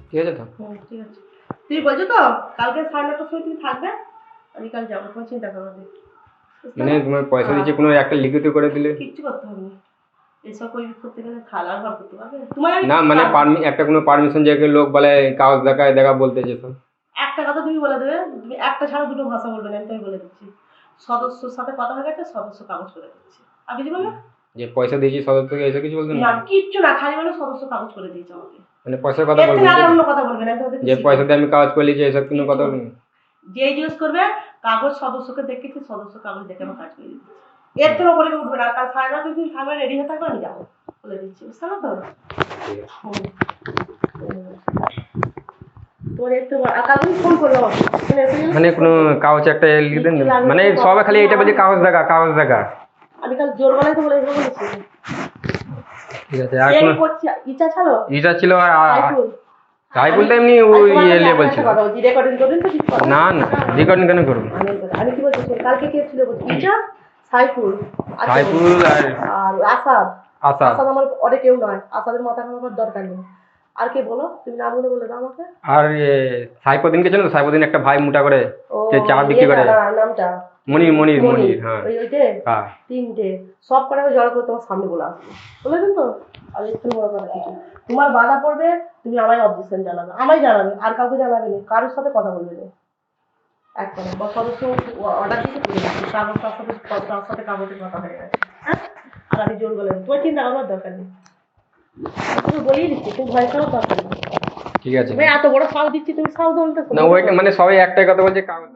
ঠিক আছে তো? ঠিক আছে। তুমি বলছো তো কালকে 9:30টার সময় তুমি থাকবে, আমি কাল যাবো, তোমার চিন্তা করো না। মানে তোমার পয়সা দিচ্ছি, কোনো একটা লিখিত করে দিলে। কিচ্ছু করতে হবে না, এসব ওই করতে গেলে খালা ঘর করতে পারবে তোমার। না মানে একটা কোনো পারমিশন জায়গায় লোক বলে কাগজ দেখা বলতেছে তো। একটা কথা তুমি বলে দেবে, তুমি একটা ছাড়া দুটো ভাষা বলবে না, আমি তুমি বলে দিচ্ছি। সদস্যর সাথে কথা হয়ে গেছে, সদস্য কাগজ করে দিচ্ছে, আর কিছু বলবে? যে পয়সা দিয়েছি সদস্যকে এসে কিছু বলতে না, কিচ্ছু না, খালি বলে সদস্য কাগজ করে দিয়েছে আমাকে। মানে পয়সার কথা বলবো আর অন্য কথা বলবে না, যে পয়সা দিয়ে আমি কাজ করলি, যে এসব কোনো কথা বলবো। যেই জিজ্ঞেস করবে কাগজ সদস্যকে দেখেছি, সদস্য কাগজ দেখে আমার কাজ করে দিচ্ছে। এর তো উপরে উঠবে না, কাল 9:30 তুমি থাকবে, রেডি হয়ে থাকবে, আমি যাবো বলে দিচ্ছি, বুঝতে পারো তো? তোমার একটু কাল তুমি ফোন করলো, মানে কোনো কাগজ একটা লিখে দেন, মানে সবাই খালি এটা বলছে কাগজ দেখা। আমি কাল জোর গলায় তো বলেছি। ঠিক আছে, আর কোনো ইচ্ছা ছাড়ো, ইটা ছিল। সাইফুল তো এমনি ইয়ে বলছিল। রেকর্ডিং করবেন তো? না রেকর্ডিং কেন করবো? আমি কি বলছি, কালকে কে ছিল বলছি? ইচ্ছা, সাইফুল আর আসাদ। আসাদ আমার অনেক কেউ নয়, আসাদের মাথা খাওয়ার দরকার নেই। আর কে বলো, তুমি নাম বলে দাও আমাকে। আর সাইফুদ্দিনকে চেনো? সাইফুদ্দিন একটা ভাই মোটা করে, যে চা বিক্রি করে। নামটা মনির। হ্যাঁ ওই ওইটে তিনটে সব করে জড়ো করে তোমার সামনে বলে আসবে, বলেছেন তো? আর একটু বড় কথা কিছু তোমার বাধা পড়বে, তুমি আমায় অবজেকশন জানাবে, আমায় জানাবে, আর কাউকে জানাবে না, কারোর সাথে কথা বলবে না। এক কথা বা সদস্য অর্ডার দিতে করে দিচ্ছি, কাগজ তার সাথে কাগজের কথা হয়ে গেছে। হ্যাঁ, আর আমি জোর বলে তোমার চিন্তা করার দরকার নেই, তুমি বলেই দিচ্ছি, তুমি ভয় করার দরকার নেই। ঠিক আছে, এত বড় সাউ দিচ্ছি, তুমি সাউ দলটা না ওইটা মানে সবাই একটাই কথা বলছে কাগজ।